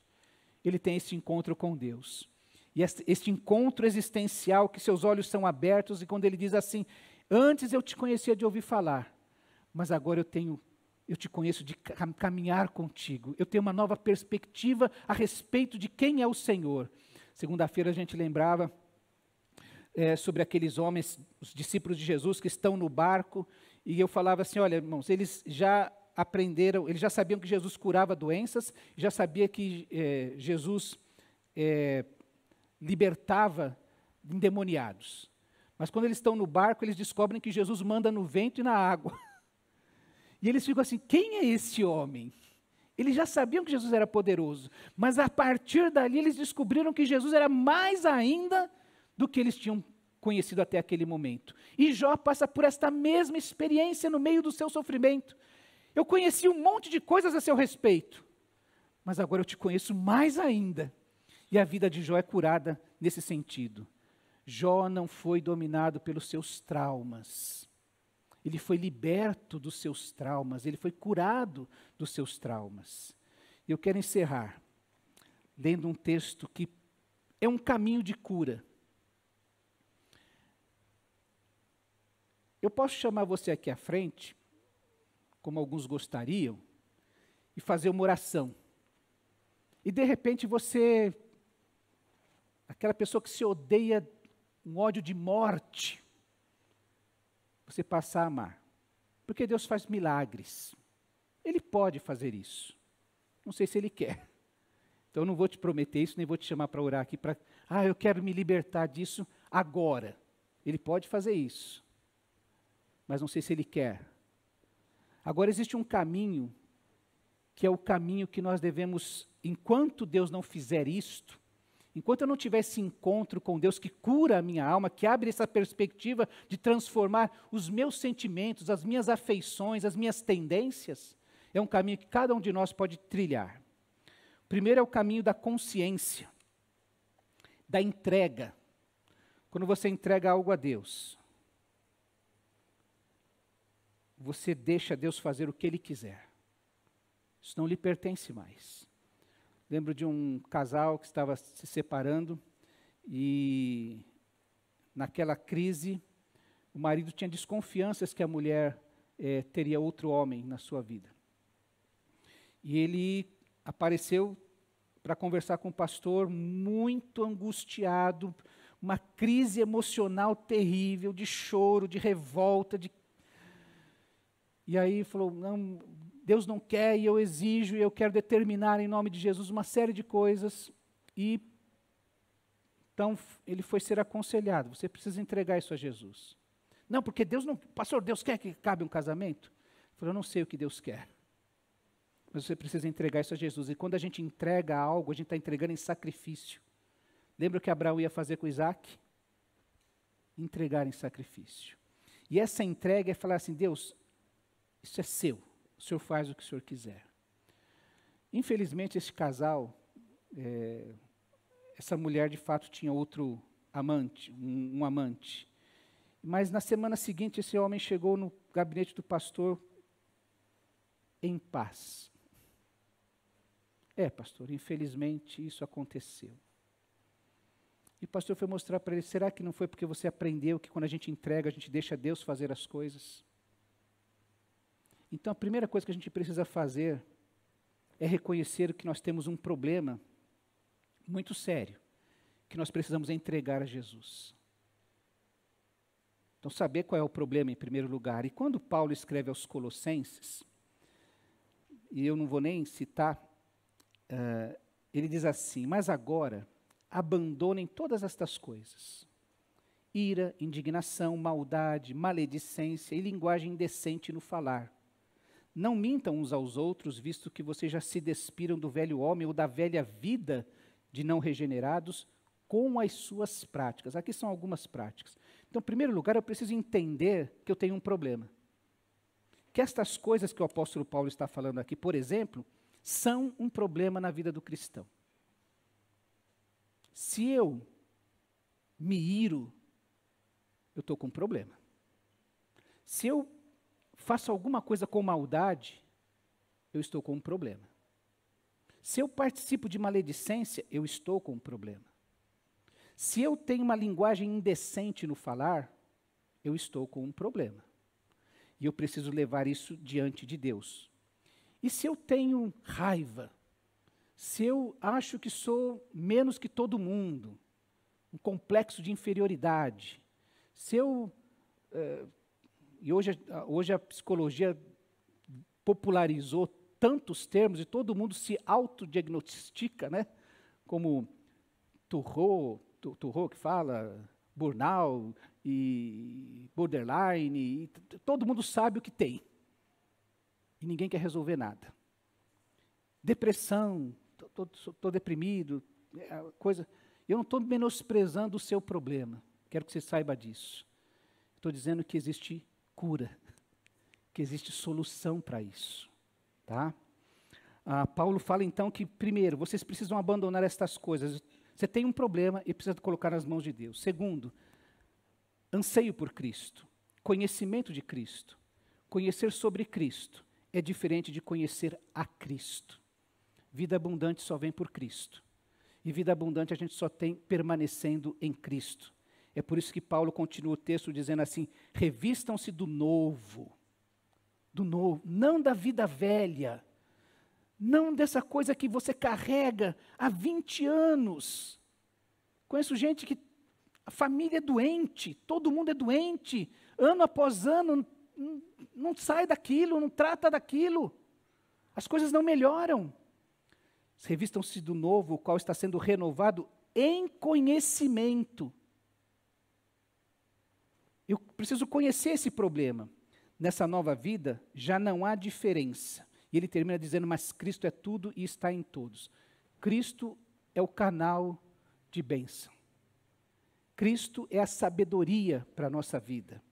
A: ele tem esse encontro com Deus. E este encontro existencial, que seus olhos são abertos, e quando ele diz assim, antes eu te conhecia de ouvir falar, mas agora eu te conheço de caminhar contigo. Eu tenho uma nova perspectiva a respeito de quem é o Senhor. Segunda-feira a gente lembrava sobre aqueles homens, os discípulos de Jesus que estão no barco, e eu falava assim, olha, irmãos, eles já aprenderam, eles já sabiam que Jesus curava doenças, já sabia que Jesus libertava endemoniados. Mas quando eles estão no barco, eles descobrem que Jesus manda no vento e na água. E eles ficam assim, quem é esse homem? Eles já sabiam que Jesus era poderoso, mas a partir dali eles descobriram que Jesus era mais ainda do que eles tinham conhecido até aquele momento. E Jó passa por esta mesma experiência no meio do seu sofrimento. Eu conheci um monte de coisas a seu respeito, mas agora eu te conheço mais ainda. E a vida de Jó é curada nesse sentido. Jó não foi dominado pelos seus traumas. Ele foi liberto dos seus traumas, ele foi curado dos seus traumas. Eu quero encerrar lendo um texto que é um caminho de cura. Eu posso chamar você aqui à frente, como alguns gostariam, e fazer uma oração. E de repente você, aquela pessoa que se odeia, um ódio de morte, você passar a amar. Porque Deus faz milagres. Ele pode fazer isso. Não sei se Ele quer. Então eu não vou te prometer isso, nem vou te chamar para orar aqui para, eu quero me libertar disso agora. Ele pode fazer isso. Mas não sei se Ele quer. Agora existe um caminho, que é o caminho que nós devemos, enquanto Deus não fizer isto, enquanto eu não tiver esse encontro com Deus que cura a minha alma, que abre essa perspectiva de transformar os meus sentimentos, as minhas afeições, as minhas tendências, é um caminho que cada um de nós pode trilhar. Primeiro é o caminho da consciência, da entrega. Quando você entrega algo a Deus, você deixa Deus fazer o que Ele quiser. Isso não lhe pertence mais. Lembro de um casal que estava se separando e naquela crise o marido tinha desconfianças que a mulher teria outro homem na sua vida. E ele apareceu para conversar com o pastor muito angustiado, uma crise emocional terrível, de choro, de revolta. E aí falou, não, Deus não quer e eu exijo e eu quero determinar em nome de Jesus uma série de coisas. E Então, ele foi ser aconselhado, você precisa entregar isso a Jesus. Não, porque Deus não... Pastor, Deus quer que acabe um casamento? Ele falou, eu não sei o que Deus quer. Mas você precisa entregar isso a Jesus. E quando a gente entrega algo, a gente está entregando em sacrifício. Lembra o que Abraão ia fazer com Isaac? Entregar em sacrifício. E essa entrega é falar assim, Deus, isso é seu. O Senhor faz o que o Senhor quiser. Infelizmente, esse casal, essa mulher de fato tinha outro amante, um amante. Mas na semana seguinte, esse homem chegou no gabinete do pastor em paz. Pastor, infelizmente isso aconteceu. E o pastor foi mostrar para ele, será que não foi porque você aprendeu que quando a gente entrega, a gente deixa Deus fazer as coisas? Então a primeira coisa que a gente precisa fazer é reconhecer que nós temos um problema muito sério, que nós precisamos entregar a Jesus. Então, saber qual é o problema em primeiro lugar. E quando Paulo escreve aos Colossenses, e eu não vou nem citar, ele diz assim, mas agora, abandonem todas estas coisas. Ira, indignação, maldade, maledicência e linguagem indecente no falar. Não mintam uns aos outros, visto que vocês já se despiram do velho homem ou da velha vida de não regenerados com as suas práticas. Aqui são algumas práticas. Então, em primeiro lugar, eu preciso entender que eu tenho um problema. Que estas coisas que o apóstolo Paulo está falando aqui, por exemplo, são um problema na vida do cristão. Se eu me iro, eu estou com um problema. Se eu faço alguma coisa com maldade, eu estou com um problema. Se eu participo de maledicência, eu estou com um problema. Se eu tenho uma linguagem indecente no falar, eu estou com um problema. E eu preciso levar isso diante de Deus. E se eu tenho raiva, se eu acho que sou menos que todo mundo, um complexo de inferioridade, se eu... e hoje a psicologia popularizou tantos termos e todo mundo se autodiagnostica, né? Como Turro que fala, burnout e borderline, e todo mundo sabe o que tem. E ninguém quer resolver nada. Depressão, estou deprimido, coisa. Eu não estou menosprezando o seu problema, quero que você saiba disso. Estou dizendo que existe cura, que existe solução para isso. Tá? Paulo fala então que, primeiro, vocês precisam abandonar estas coisas. Você tem um problema e precisa colocar nas mãos de Deus. Segundo, anseio por Cristo, conhecimento de Cristo. Conhecer sobre Cristo é diferente de conhecer a Cristo. Vida abundante só vem por Cristo. E vida abundante a gente só tem permanecendo em Cristo. É por isso que Paulo continua o texto dizendo assim, revistam-se do novo, não da vida velha, não dessa coisa que você carrega há 20 anos. Conheço gente que a família é doente, todo mundo é doente, ano após ano, não sai daquilo, não trata daquilo, as coisas não melhoram. Revistam-se do novo, o qual está sendo renovado em conhecimento. Eu preciso conhecer esse problema. Nessa nova vida, já não há diferença. E ele termina dizendo, mas Cristo é tudo e está em todos. Cristo é o canal de bênção. Cristo é a sabedoria para a nossa vida.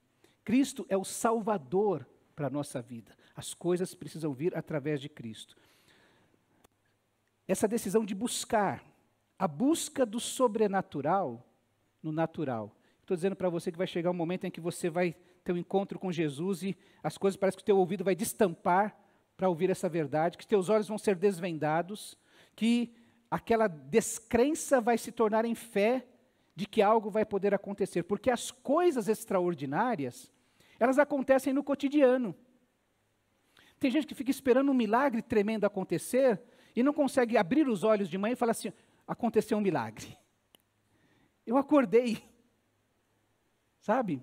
A: Cristo é o Salvador para a nossa vida. As coisas precisam vir através de Cristo. Essa decisão de buscar, a busca do sobrenatural no natural. Estou dizendo para você que vai chegar um momento em que você vai ter um encontro com Jesus e as coisas parece que o teu ouvido vai destampar para ouvir essa verdade, que teus olhos vão ser desvendados, que aquela descrença vai se tornar em fé de que algo vai poder acontecer. Porque as coisas extraordinárias, elas acontecem no cotidiano. Tem gente que fica esperando um milagre tremendo acontecer e não consegue abrir os olhos de manhã e falar assim, aconteceu um milagre. Eu acordei. Sabe?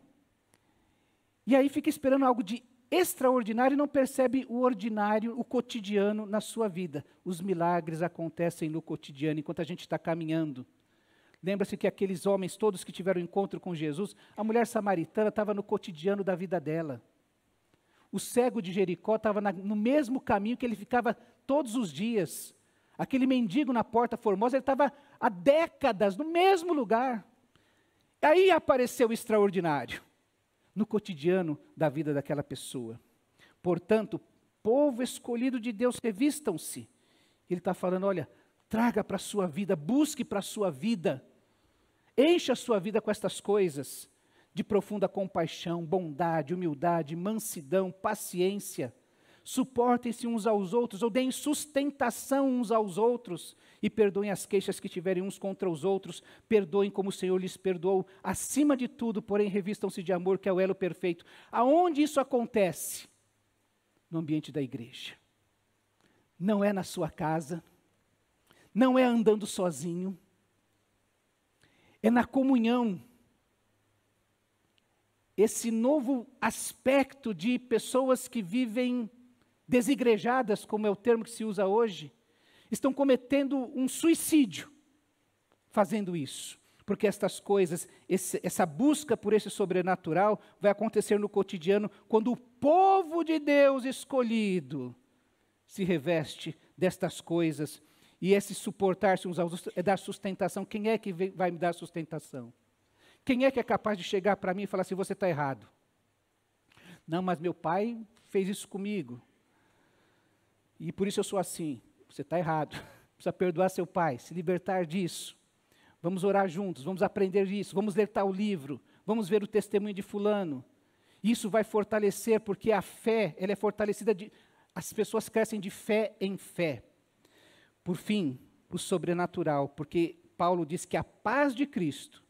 A: E aí fica esperando algo de extraordinário e não percebe o ordinário, o cotidiano na sua vida. Os milagres acontecem no cotidiano, enquanto a gente está caminhando. Lembra-se que aqueles homens todos que tiveram encontro com Jesus, a mulher samaritana estava no cotidiano da vida dela. O cego de Jericó estava no mesmo caminho que ele ficava todos os dias. Aquele mendigo na Porta Formosa, ele estava há décadas no mesmo lugar. Aí apareceu o extraordinário, no cotidiano da vida daquela pessoa. Portanto, povo escolhido de Deus, revistam-se. Ele está falando, olha, traga para a sua vida, busque para a sua vida, encha a sua vida com estas coisas, de profunda compaixão, bondade, humildade, mansidão, paciência. Suportem-se uns aos outros, ou deem sustentação uns aos outros, e perdoem as queixas que tiverem uns contra os outros, perdoem como o Senhor lhes perdoou. Acima de tudo, porém, revistam-se de amor, que é o elo perfeito. Aonde isso acontece? No ambiente da igreja. Não é na sua casa, não é andando sozinho, é na comunhão. Esse novo aspecto de pessoas que vivem desigrejadas, como é o termo que se usa hoje, estão cometendo um suicídio fazendo isso. Porque estas coisas, essa busca por esse sobrenatural vai acontecer no cotidiano quando o povo de Deus escolhido se reveste destas coisas. E esse suportar-se uns aos outros é dar sustentação. Quem é que vai me dar sustentação? Quem é que é capaz de chegar para mim e falar assim, você está errado? Não, mas meu pai fez isso comigo. E por isso eu sou assim. Você está errado. Precisa perdoar seu pai, se libertar disso. Vamos orar juntos, vamos aprender isso, vamos ler tal livro, vamos ver o testemunho de fulano. Isso vai fortalecer, porque a fé, ela é fortalecida, as pessoas crescem de fé em fé. Por fim, o sobrenatural, porque Paulo diz que a paz de Cristo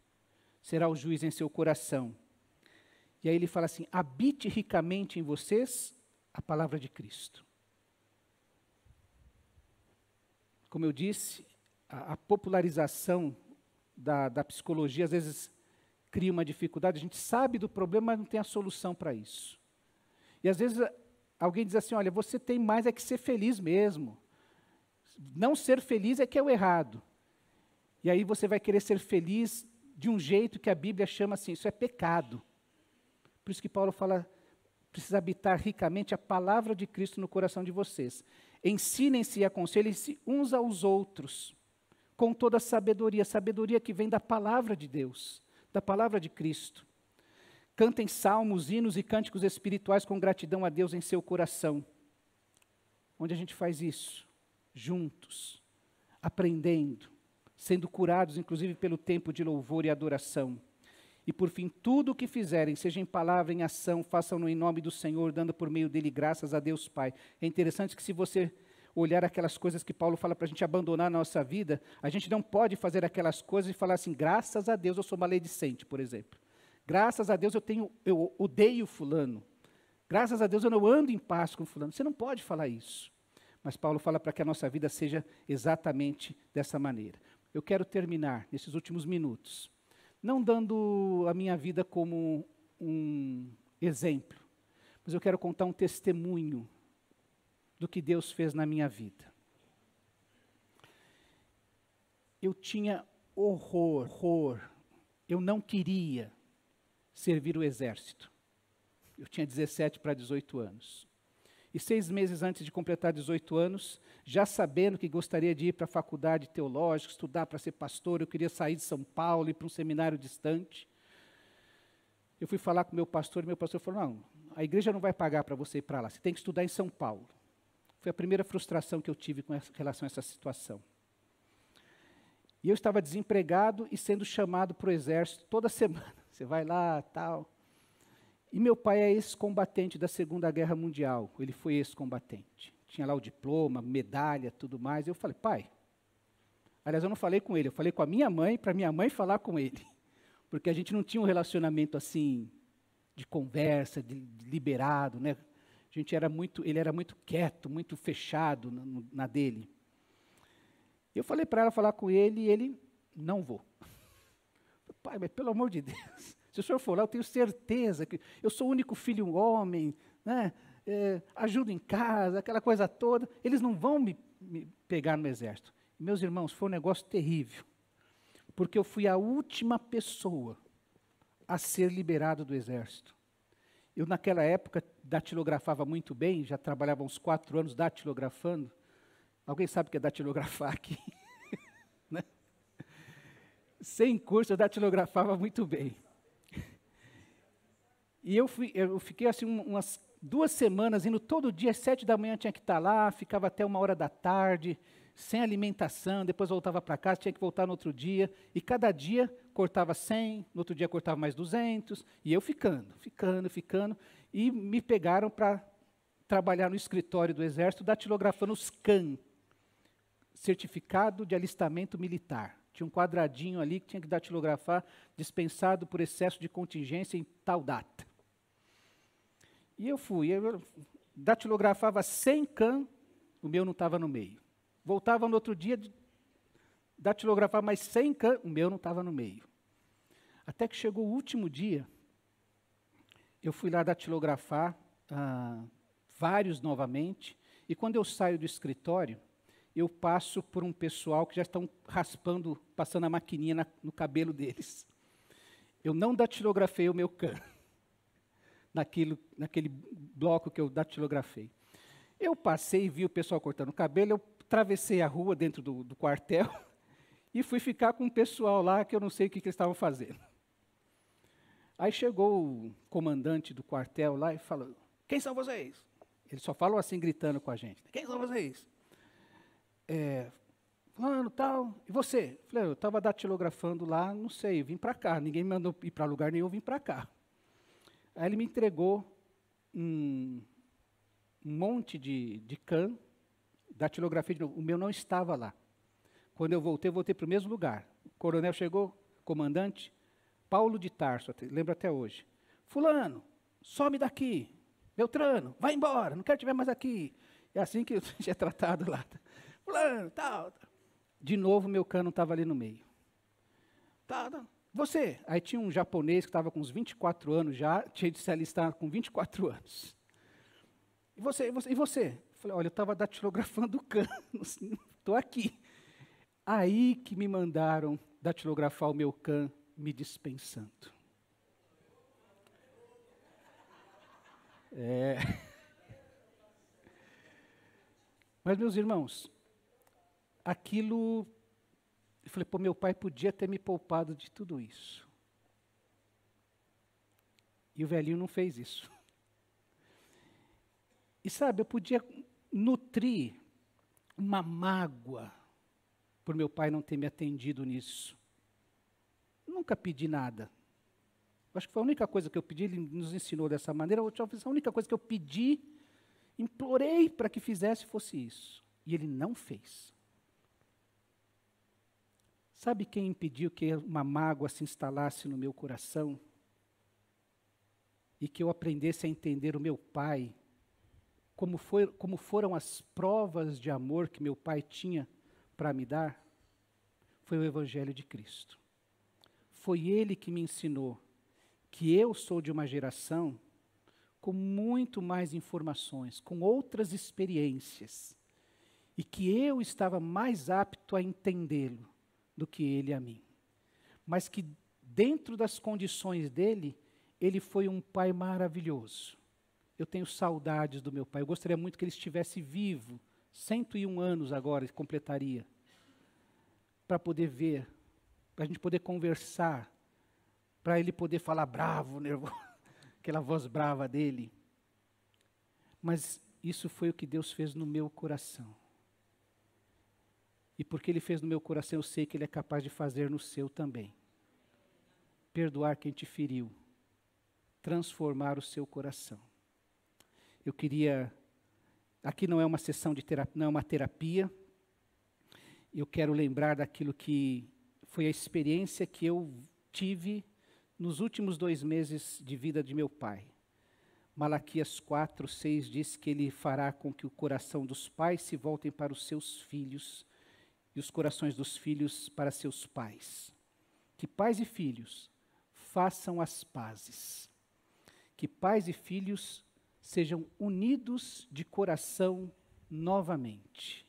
A: será o juiz em seu coração. E aí ele fala assim, habite ricamente em vocês a palavra de Cristo. Como eu disse, a popularização da psicologia às vezes cria uma dificuldade, a gente sabe do problema, mas não tem a solução para isso. E às vezes alguém diz assim, olha, você tem mais é que ser feliz mesmo. Não ser feliz é que é o errado. E aí você vai querer ser feliz de um jeito que a Bíblia chama assim, isso é pecado. Por isso que Paulo fala, precisa habitar ricamente a palavra de Cristo no coração de vocês. Ensinem-se e aconselhem-se uns aos outros, com toda a sabedoria que vem da palavra de Deus, da palavra de Cristo. Cantem salmos, hinos e cânticos espirituais com gratidão a Deus em seu coração. Onde a gente faz isso? Juntos, aprendendo, sendo curados, inclusive, pelo tempo de louvor e adoração. E, por fim, tudo o que fizerem, seja em palavra, em ação, façam-no em nome do Senhor, dando por meio dele graças a Deus Pai. É interessante que se você olhar aquelas coisas que Paulo fala para a gente abandonar na nossa vida, a gente não pode fazer aquelas coisas e falar assim, graças a Deus eu sou maledicente, por exemplo. Graças a Deus eu odeio fulano. Graças a Deus eu não ando em paz com fulano. Você não pode falar isso. Mas Paulo fala para que a nossa vida seja exatamente dessa maneira. Eu quero terminar, nesses últimos minutos, não dando a minha vida como um exemplo, mas eu quero contar um testemunho do que Deus fez na minha vida. Eu tinha horror, eu não queria servir o exército. Eu tinha 17 para 18 anos. E 6 meses antes de completar 18 anos, já sabendo que gostaria de ir para a faculdade teológica, estudar para ser pastor, eu queria sair de São Paulo, ir para um seminário distante. Eu fui falar com meu pastor, e meu pastor falou, não, a igreja não vai pagar para você ir para lá, você tem que estudar em São Paulo. Foi a primeira frustração que eu tive com relação a essa situação. E eu estava desempregado e sendo chamado para o exército toda semana. Você vai lá, tal. E meu pai é ex-combatente da Segunda Guerra Mundial. Ele foi ex-combatente. Tinha lá o diploma, medalha, tudo mais. Eu falei, pai... Aliás, eu não falei com ele, eu falei com a minha mãe, para minha mãe falar com ele. Porque a gente não tinha um relacionamento assim, de conversa, de liberado, né? Ele era muito quieto, muito fechado na dele. Eu falei para ela falar com ele e ele, não vou. Pai, mas pelo amor de Deus, se o senhor for lá, eu tenho certeza que eu sou o único filho homem, né? Ajudo em casa, aquela coisa toda. Eles não vão me pegar no exército. Meus irmãos, foi um negócio terrível. porque eu fui a última pessoa a ser liberado do exército. Eu, naquela época, datilografava muito bem, já trabalhava uns 4 anos datilografando. Alguém sabe o que é datilografar aqui? Né? Sem curso, eu datilografava muito bem. E eu fiquei assim umas 2 semanas, indo todo dia, às 7 da manhã tinha que estar lá, ficava até 1 hora da tarde, sem alimentação, depois voltava para casa, tinha que voltar no outro dia, e cada dia cortava 100, no outro dia cortava mais 200, e eu ficando, e me pegaram para trabalhar no escritório do Exército, datilografando os CAM, Certificado de Alistamento Militar. Tinha um quadradinho ali que tinha que datilografar, dispensado por excesso de contingência em tal data. E eu datilografava 100 CAM, o meu não estava no meio. Voltava no outro dia, datilografava mais 100 CAM, o meu não estava no meio. Até que chegou o último dia, eu fui lá datilografar vários novamente, e quando eu saio do escritório, eu passo por um pessoal que já estão raspando, passando a maquininha no cabelo deles. Eu não datilografei o meu CAM, naquele bloco que eu datilografei. Eu passei e vi o pessoal cortando o cabelo, eu atravessei a rua dentro do quartel e fui ficar com o pessoal lá que eu não sei o que eles estavam fazendo. Aí chegou o comandante do quartel lá e falou, quem são vocês? Eles só falam assim, gritando com a gente. Quem são vocês? Fulano, tal. E você? Falei, eu estava datilografando lá, não sei, vim para cá. Ninguém me mandou ir para lugar nenhum, eu vim para cá. Aí ele me entregou um monte de CAM, datilografia de novo. O meu não estava lá. Quando eu voltei para o mesmo lugar. O coronel chegou, comandante, Paulo de Tarso, lembro até hoje. Fulano, some daqui. Beltrano, vai embora, não quero te ver mais aqui. É assim que eu tinha tratado lá. Fulano, tal. De novo, meu CAM não estava ali no meio. Tá. Você? Aí tinha um japonês que estava com uns 24 anos já, tinha de se alistar com 24 anos. E você? Falei, olha, eu estava datilografando o CAM, estou aqui. Aí que me mandaram datilografar o meu CAM, me dispensando. Mas, meus irmãos, aquilo, eu falei, pô, meu pai podia ter me poupado de tudo isso. E o velhinho não fez isso. E sabe, eu podia nutrir uma mágoa por meu pai não ter me atendido nisso. Nunca pedi nada. Acho que foi a única coisa que eu pedi, ele nos ensinou dessa maneira, a única coisa que eu pedi, implorei para que fizesse fosse isso. E ele não fez. Sabe quem impediu que uma mágoa se instalasse no meu coração? E que eu aprendesse a entender o meu pai, como foram as provas de amor que meu pai tinha para me dar? Foi o Evangelho de Cristo. Foi ele que me ensinou que eu sou de uma geração com muito mais informações, com outras experiências, e que eu estava mais apto a entendê-lo do que ele a mim. Mas que dentro das condições dele, ele foi um pai maravilhoso. Eu tenho saudades do meu pai, eu gostaria muito que ele estivesse vivo, 101 anos agora completaria, para poder ver, para a gente poder conversar, para ele poder falar bravo, nervoso, aquela voz brava dele. Mas isso foi o que Deus fez no meu coração. E porque ele fez no meu coração, eu sei que ele é capaz de fazer no seu também. Perdoar quem te feriu. Transformar o seu coração. Eu queria, aqui não é uma sessão de terapia, não é uma terapia. Eu quero lembrar daquilo que foi a experiência que eu tive nos últimos 2 meses de vida de meu pai. Malaquias 4:6 diz que ele fará com que o coração dos pais se voltem para os seus filhos e os corações dos filhos para seus pais. Que pais e filhos façam as pazes. Que pais e filhos sejam unidos de coração novamente.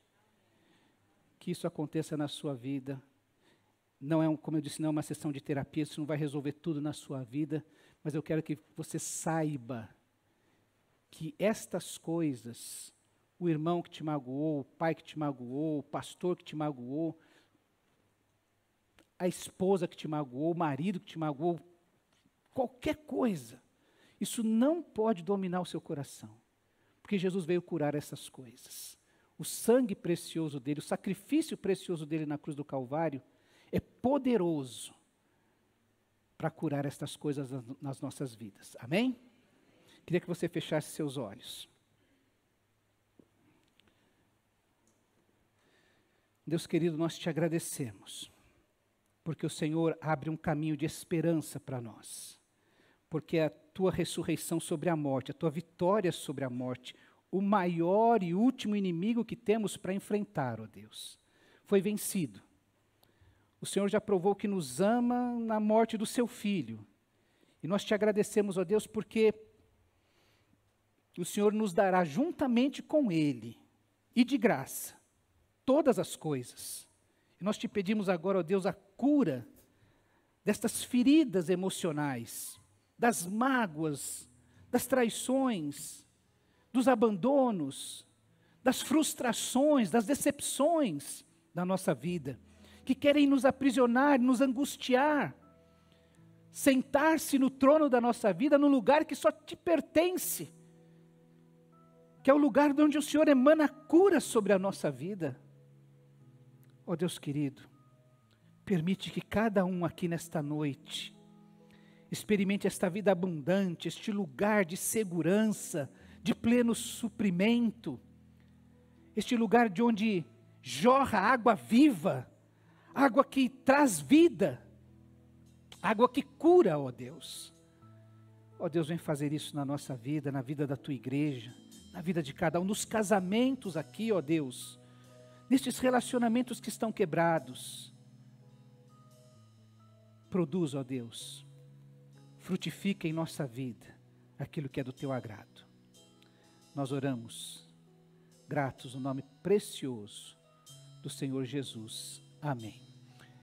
A: Que isso aconteça na sua vida, Não é, como eu disse, não é uma sessão de terapia, isso não vai resolver tudo na sua vida, mas eu quero que você saiba que estas coisas, o irmão que te magoou, o pai que te magoou, o pastor que te magoou, a esposa que te magoou, o marido que te magoou, qualquer coisa, isso não pode dominar o seu coração, porque Jesus veio curar essas coisas. O sangue precioso dele, o sacrifício precioso dele na cruz do Calvário, é poderoso para curar estas coisas nas nossas vidas. Amém? Queria que você fechasse seus olhos. Deus querido, nós te agradecemos, porque o Senhor abre um caminho de esperança para nós, porque a tua ressurreição sobre a morte, a tua vitória sobre a morte, o maior e último inimigo que temos para enfrentar, ó Deus, foi vencido. O Senhor já provou que nos ama na morte do seu Filho. E nós te agradecemos, ó Deus, porque o Senhor nos dará juntamente com Ele, e de graça, todas as coisas. E nós te pedimos agora, ó Deus, a cura destas feridas emocionais, das mágoas, das traições, dos abandonos, das frustrações, das decepções da nossa vida, que querem nos aprisionar, nos angustiar, sentar-se no trono da nossa vida, no lugar que só te pertence, que é o lugar de onde o Senhor emana cura sobre a nossa vida. Ó Deus querido, permite que cada um aqui nesta noite experimente esta vida abundante, este lugar de segurança, de pleno suprimento, este lugar de onde jorra água viva, água que traz vida, água que cura, ó Deus. Ó Deus, vem fazer isso na nossa vida, na vida da tua igreja, na vida de cada um, nos casamentos aqui, ó Deus, nestes relacionamentos que estão quebrados. Produz, ó Deus, frutifica em nossa vida aquilo que é do teu agrado. Nós oramos, gratos no nome precioso do Senhor Jesus. Amém.